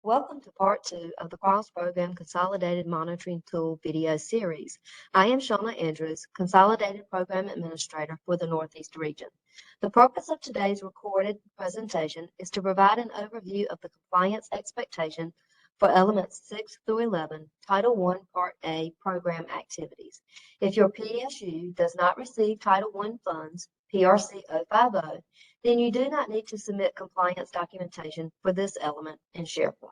Welcome to part 2 of the Cross-Program Consolidated Monitoring Tool video series. I am Shauna Andrews, Consolidated Program Administrator for the Northeast region. The purpose of today's recorded presentation is to provide an overview of the compliance expectation for elements 6 through 11, Title I, Part A program activities. If your PSU does not receive Title I funds, PRC 050, then you do not need to submit compliance documentation for this element in SharePoint.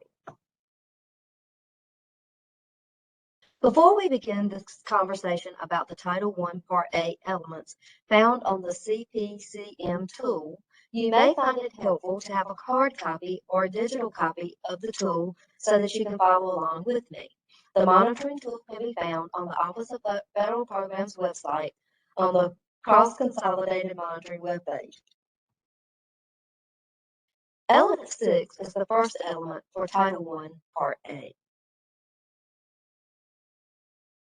Before we begin this conversation about the Title I Part A elements found on the CPCM tool, you may find it helpful to have a hard copy or a digital copy of the tool so that you can follow along with me. The monitoring tool can be found on the Office of Federal Programs website on the Cross-Consolidated Monitoring webpage. Element 6 is the first element for Title I Part A.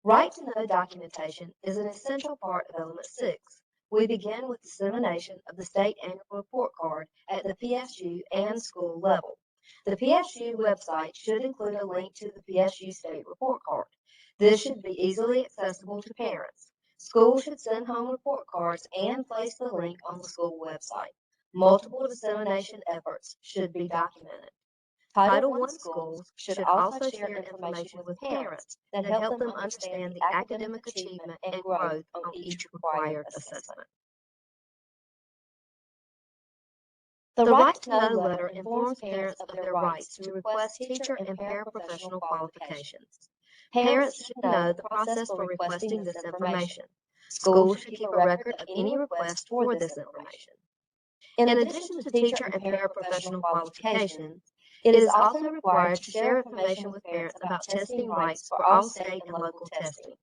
Right to know documentation is an essential part of Element 6. We begin with dissemination of the state annual report card at the PSU and school level. The PSU website should include a link to the PSU state report card. This should be easily accessible to parents. Schools should send home report cards and place the link on the school website. Multiple dissemination efforts should be documented. Title I schools should also share information with parents that help them understand the academic achievement and growth on each required assessment. The Right to Know letter informs parents of their rights to request teacher and paraprofessional qualifications. Parents should know the process for requesting this information. Schools should keep a record of any request for this information. In addition to teacher and paraprofessional qualifications, it is also required to share information with parents about testing rights for all state and local testing.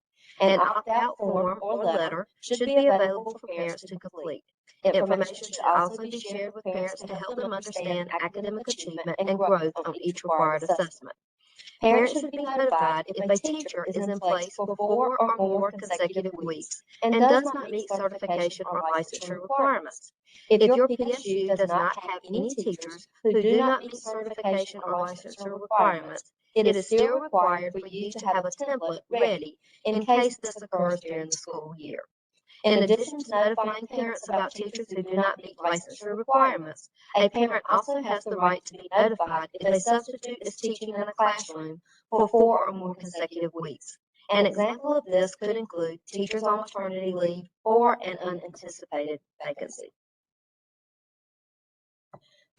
An opt-out form or letter should be available for parents to complete. Information should also be shared with parents to help them understand academic achievement and growth on each required assessment. Parents should be notified if a teacher is in place for 4 or more consecutive weeks and does not meet certification or licensure requirements. If your PSU does not have any teachers who do not meet certification or licensure requirements, it is still required for you to have a template ready in case this occurs during the school year. In addition to notifying parents about teachers who do not meet licensure requirements, a parent also has the right to be notified if a substitute is teaching in a classroom for 4 or more consecutive weeks. An example of this could include teachers on maternity leave or an unanticipated vacancy.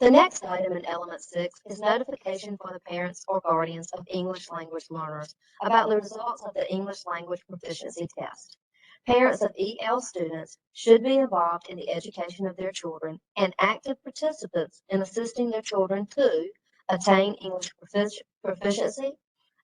The next item in Element 6 is notification for the parents or guardians of English language learners about the results of the English language proficiency test. Parents of EL students should be involved in the education of their children and active participants in assisting their children to attain English proficiency,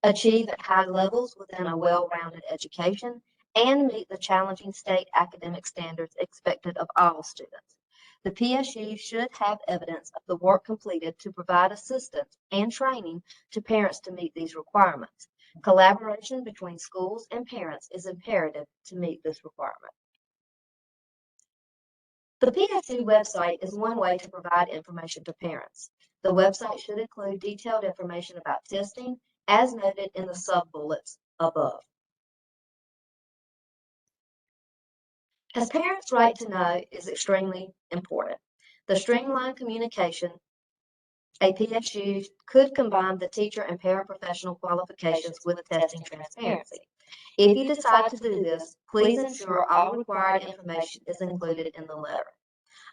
achieve at high levels within a well-rounded education, and meet the challenging state academic standards expected of all students. The PSU should have evidence of the work completed to provide assistance and training to parents to meet these requirements. Collaboration between schools and parents is imperative to meet this requirement. The PSU website is one way to provide information to parents. The website should include detailed information about testing, as noted in the sub-bullets above. As parents' right to know is extremely important. The streamlined communication a PSU could combine the teacher and paraprofessional qualifications with testing transparency. If you decide to do this, please ensure all required information is included in the letter.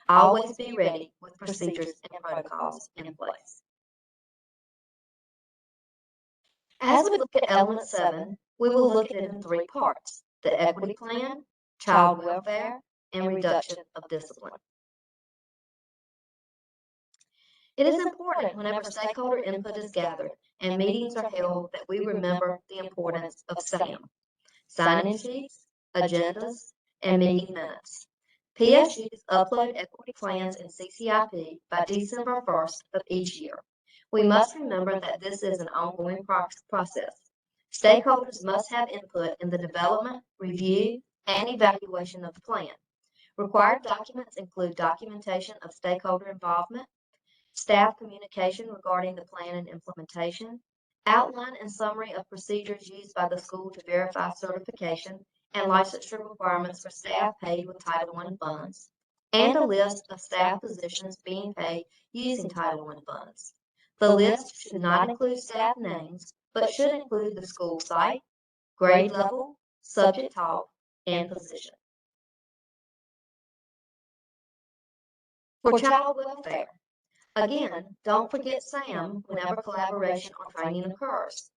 Always be ready with procedures and protocols in place. As we look at Element 7, we will look at it in 3 parts: the equity plan, child welfare, and reduction of discipline. It is important whenever stakeholder input is gathered and meetings are held that we remember the importance of SAM, sign-in sheets, agendas, and meeting minutes. PSUs upload equity plans in CCIP by December 1st of each year. We must remember that this is an ongoing process. Stakeholders must have input in the development, review, and evaluation of the plan. Required documents include documentation of stakeholder involvement, staff communication regarding the plan and implementation, outline and summary of procedures used by the school to verify certification and licensure requirements for staff paid with Title I funds, and a list of staff positions being paid using Title I funds. The list should not include staff names, but should include the school site, grade level, subject taught, and position. For child welfare, again, don't forget SAM whenever collaboration or training occurs.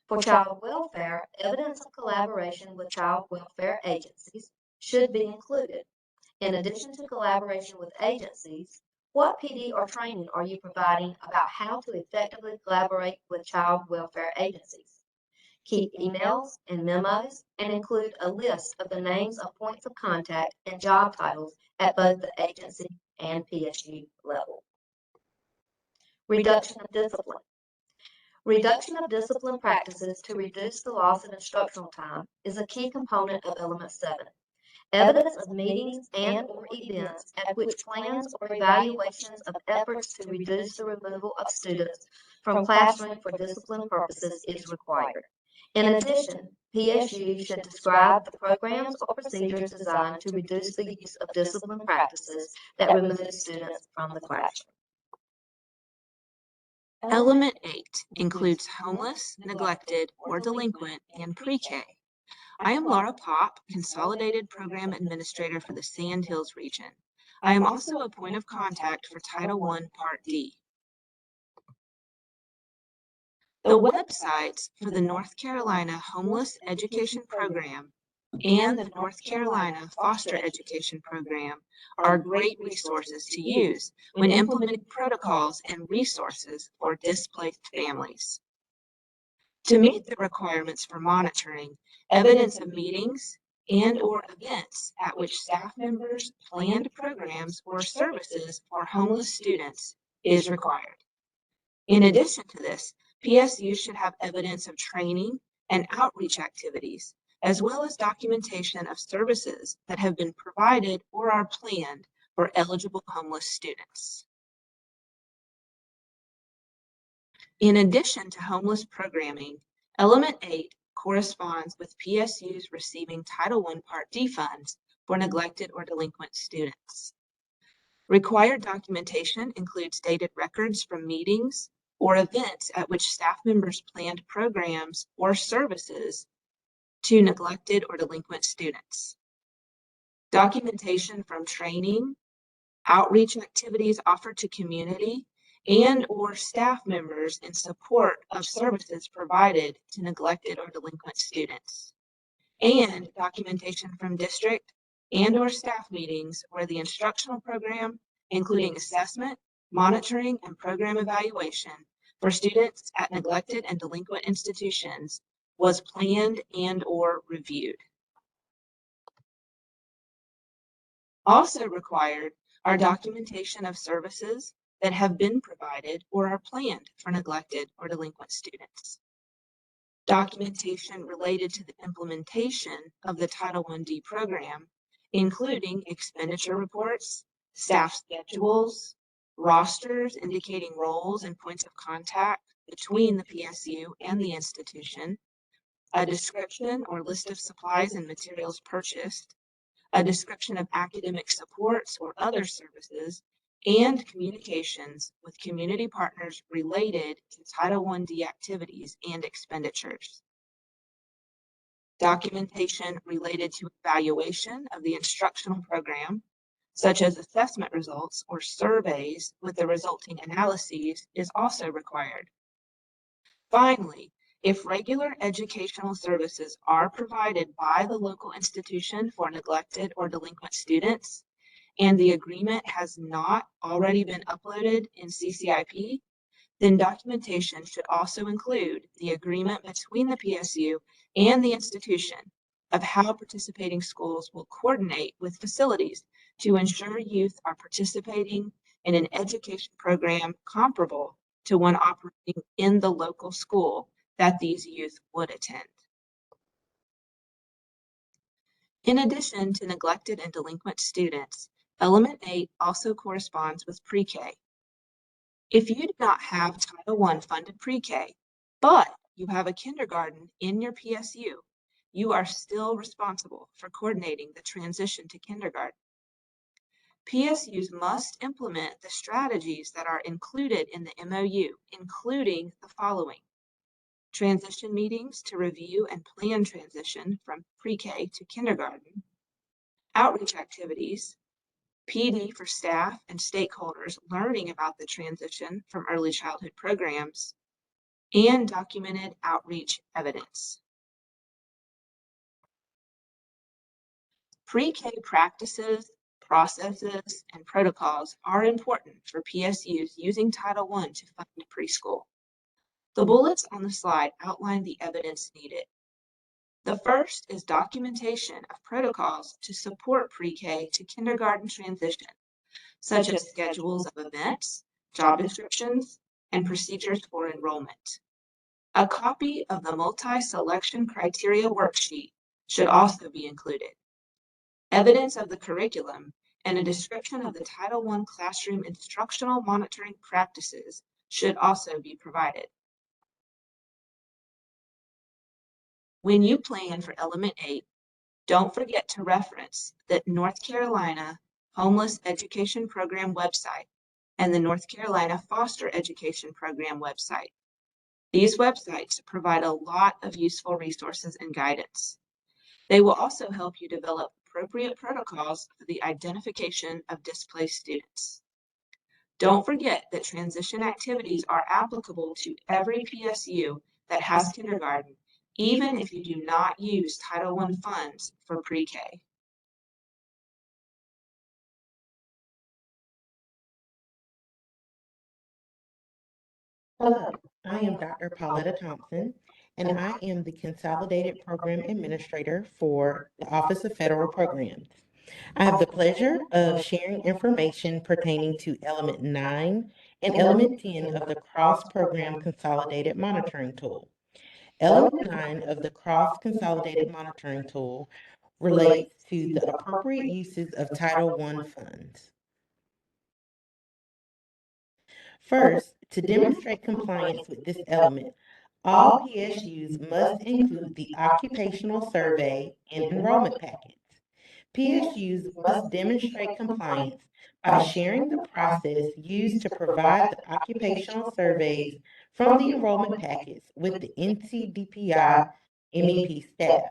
For child welfare, evidence of collaboration with child welfare agencies should be included. In addition to collaboration with agencies, what PD or training are you providing about how to effectively collaborate with child welfare agencies? Keep emails and memos and include a list of the names of points of contact and job titles at both the agency and PSU level. Reduction of discipline. Reduction of discipline practices to reduce the loss of instructional time is a key component of Element 7. Evidence of meetings and or events at which plans or evaluations of efforts to reduce the removal of students from classroom for discipline purposes is required. In addition, PSU should describe the programs or procedures designed to reduce the use of discipline practices that remove students from the classroom. Element 8 includes homeless, neglected, or delinquent and pre-K. I am Laura Popp, Consolidated Program Administrator for the Sand Hills region. I am also a point of contact for Title I Part D. The websites for the North Carolina Homeless Education Program and the North Carolina Foster Education Program are great resources to use when implementing protocols and resources for displaced families. To meet the requirements for monitoring, evidence of meetings and or events at which staff members planned programs or services for homeless students is required. In addition to this, PSU should have evidence of training and outreach activities, as well as documentation of services that have been provided or are planned for eligible homeless students. In addition to homeless programming, Element 8 corresponds with PSUs receiving Title I Part D funds for neglected or delinquent students. Required documentation includes dated records from meetings or events at which staff members planned programs or services to neglected or delinquent students. Documentation from training, outreach activities offered to community, and or staff members in support of services provided to neglected or delinquent students. And documentation from district and or staff meetings where the instructional program, including assessment, monitoring, and program evaluation for students at neglected and delinquent institutions was planned and or reviewed. Also required are documentation of services that have been provided or are planned for neglected or delinquent students. Documentation related to the implementation of the Title I-D program, including expenditure reports, staff schedules, rosters indicating roles and points of contact between the PSU and the institution, a description or list of supplies and materials purchased, a description of academic supports or other services, and communications with community partners related to Title I-D activities and expenditures. Documentation related to evaluation of the instructional program, such as assessment results or surveys with the resulting analyses, is also required. Finally, if regular educational services are provided by the local institution for neglected or delinquent students, and the agreement has not already been uploaded in CCIP, then documentation should also include the agreement between the PSU and the institution of how participating schools will coordinate with facilities to ensure youth are participating in an education program comparable to one operating in the local school that these youth would attend. In addition to neglected and delinquent students, Element 8 also corresponds with pre-K. If you do not have Title I funded pre-K, but you have a kindergarten in your PSU, you are still responsible for coordinating the transition to kindergarten. PSUs must implement the strategies that are included in the MOU, including the following: transition meetings to review and plan transition from pre-K to kindergarten, outreach activities, PD for staff and stakeholders learning about the transition from early childhood programs, and documented outreach evidence. Pre-K practices, processes, and protocols are important for PSUs using Title I to fund preschool. The bullets on the slide outline the evidence needed. The first is documentation of protocols to support pre-K to kindergarten transition, such as schedules of events, job descriptions, and procedures for enrollment. A copy of the multi-selection criteria worksheet should also be included. Evidence of the curriculum and a description of the Title I classroom instructional monitoring practices should also be provided. When you plan for Element 8, don't forget to reference the North Carolina Homeless Education Program website and the North Carolina Foster Education Program website. These websites provide a lot of useful resources and guidance. They will also help you develop appropriate protocols for the identification of displaced students. Don't forget that transition activities are applicable to every PSU that has kindergarten, even if you do not use Title I funds for pre-K. Hello, I am Dr. Pauletta Thompson, and I am the Consolidated Program Administrator for the Office of Federal Programs. I have the pleasure of sharing information pertaining to Element 9 and Element 10 of the Cross Program Consolidated Monitoring Tool. Element 9 of the Cross Consolidated Monitoring Tool relates to the appropriate uses of Title I funds. First, to demonstrate compliance with this element, all PSUs must include the occupational survey and enrollment packets. PSUs must demonstrate compliance by sharing the process used to provide the occupational surveys from the enrollment packets with the NCDPI MEP staff.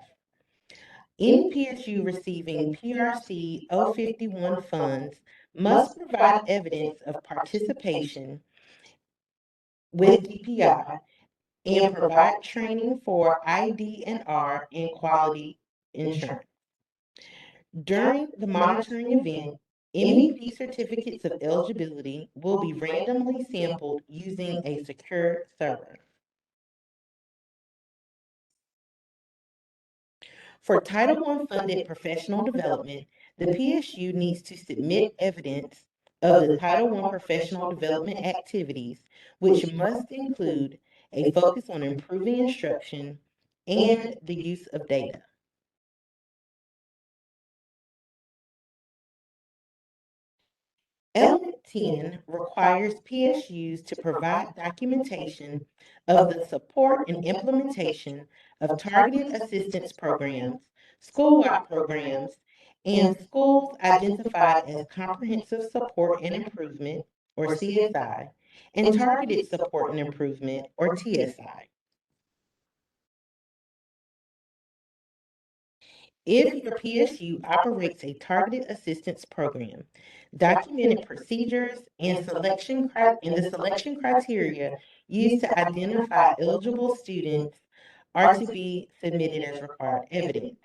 Any PSU receiving PRC 051 funds must provide evidence of participation with DPI and provide training for ID&R and quality insurance. During the monitoring event, MEP certificates of eligibility will be randomly sampled using a secure server. For Title I funded professional development, the PSU needs to submit evidence of the Title I professional development activities, which must include a focus on improving instruction and the use of data. Element 10 requires PSUs to provide documentation of the support and implementation of targeted assistance programs, school-wide programs, and schools identified as comprehensive support and improvement, or CSI, and targeted support and improvement, or TSI. If your PSU operates a targeted assistance program, documented procedures and the selection criteria used to identify eligible students are to be submitted as required evidence.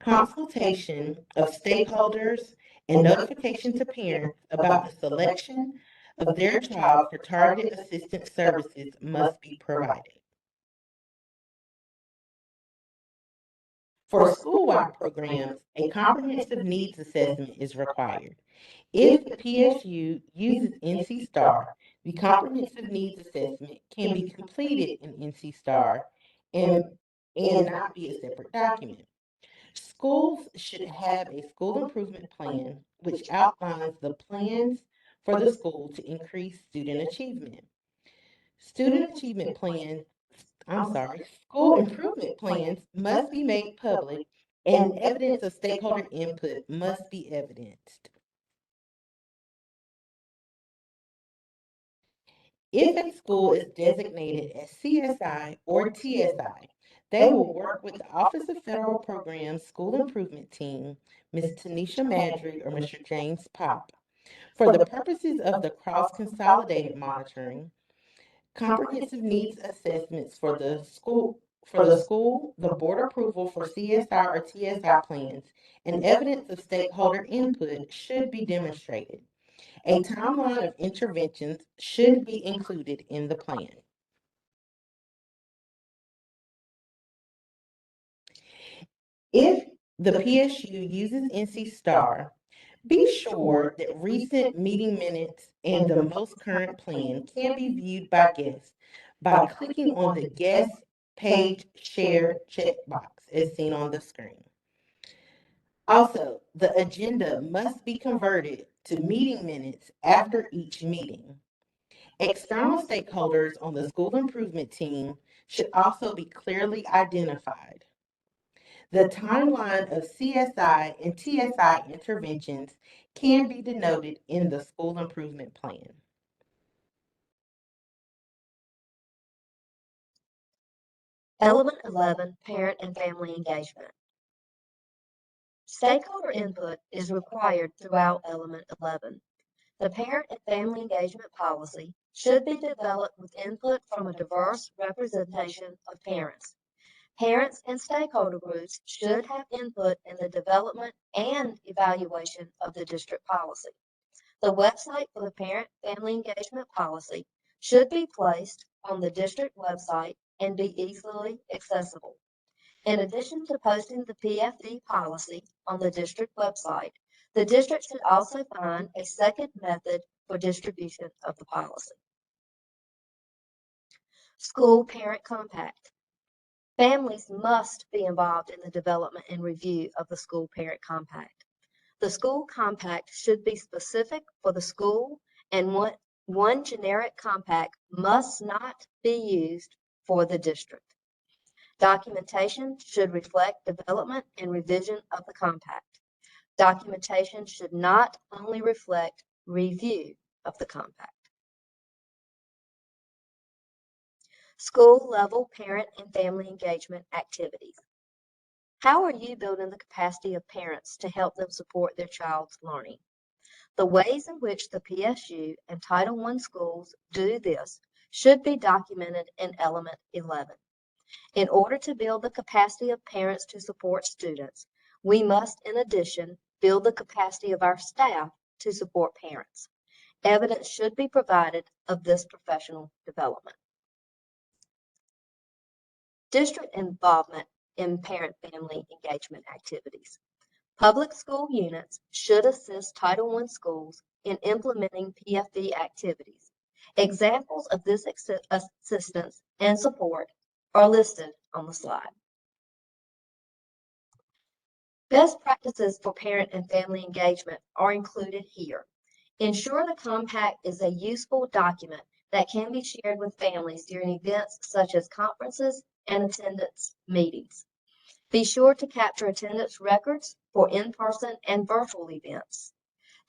Consultation of stakeholders and notification to parents about the selection of their child for targeted assistance services must be provided. For school-wide programs, a comprehensive needs assessment is required. If the PSU uses NC STAR, the comprehensive needs assessment can be completed in NC STAR and not be a separate document. Schools should have a school improvement plan which outlines the plans for the school to increase student achievement. Student achievement plans, school improvement plans must be made public and evidence of stakeholder input must be evidenced. If a school is designated as CSI or TSI, they will work with the Office of Federal Programs School Improvement Team, Ms. Tanisha Madry or Mr. James Pop, for the purposes of the cross-consolidated monitoring, comprehensive needs assessments for the school, the board approval for CSI or TSI plans, and evidence of stakeholder input should be demonstrated. A timeline of interventions should be included in the plan. If the PSU uses NC Star, be sure that recent meeting minutes and the most current plan can be viewed by guests by clicking on the Guest Page Share checkbox as seen on the screen. Also, the agenda must be converted to meeting minutes after each meeting. External stakeholders on the school improvement team should also be clearly identified. The timeline of CSI and TSI interventions can be denoted in the school improvement plan. Element 11, Parent and Family Engagement. Stakeholder input is required throughout Element 11. The Parent and Family Engagement Policy should be developed with input from a diverse representation of parents. Parents and stakeholder groups should have input in the development and evaluation of the district policy. The website for the Parent Family Engagement Policy should be placed on the district website and be easily accessible. In addition to posting the PFD policy on the district website, the district should also find a second method for distribution of the policy. School Parent Compact. Families must be involved in the development and review of the School Parent Compact. The School Compact should be specific for the school, and one generic compact must not be used for the district. Documentation should reflect development and revision of the compact. Documentation should not only reflect review of the compact. School-level parent and family engagement activities. How are you building the capacity of parents to help them support their child's learning? The ways in which the PSU and Title I schools do this should be documented in Element 11. In order to build the capacity of parents to support students, we must, in addition, build the capacity of our staff to support parents. Evidence should be provided of this professional development. District involvement in parent-family engagement activities. Public school units should assist Title I schools in implementing PFD activities. Examples of this assistance and support are listed on the slide. Best practices for parent and family engagement are included here. Ensure the compact is a useful document that can be shared with families during events such as conferences and attendance meetings. Be sure to capture attendance records for in-person and virtual events.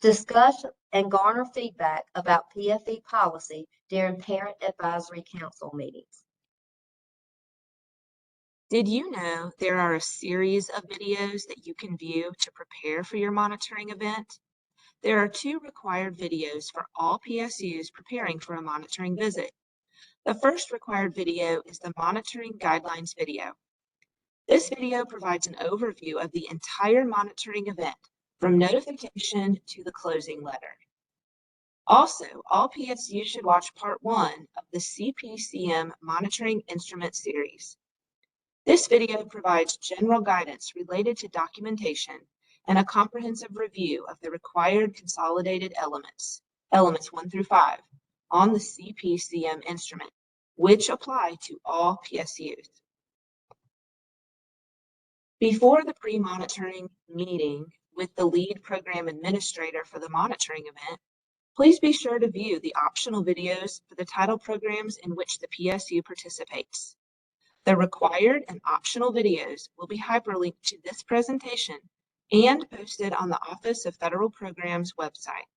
Discuss and garner feedback about PFE policy during Parent Advisory Council meetings. Did you know there are a series of videos that you can view to prepare for your monitoring event? There are 2 required videos for all PSUs preparing for a monitoring visit. The first required video is the Monitoring Guidelines video. This video provides an overview of the entire monitoring event, from notification to the closing letter. Also, all PSUs should watch Part 1 of the CPCM Monitoring Instrument Series. This video provides general guidance related to documentation and a comprehensive review of the required consolidated elements 1 through 5, on the CPCM instrument, which apply to all PSUs. Before the pre-monitoring meeting with the lead program administrator for the monitoring event, Please be sure to view the optional videos for the title programs in which the PSU participates. The required and optional videos will be hyperlinked to this presentation and posted on the Office of Federal Programs website.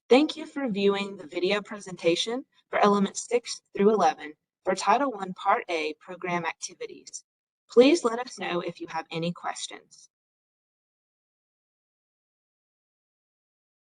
Thank you for viewing the video presentation for Elements 6 through 11 for Title I Part A program activities. Please let us know if you have any questions.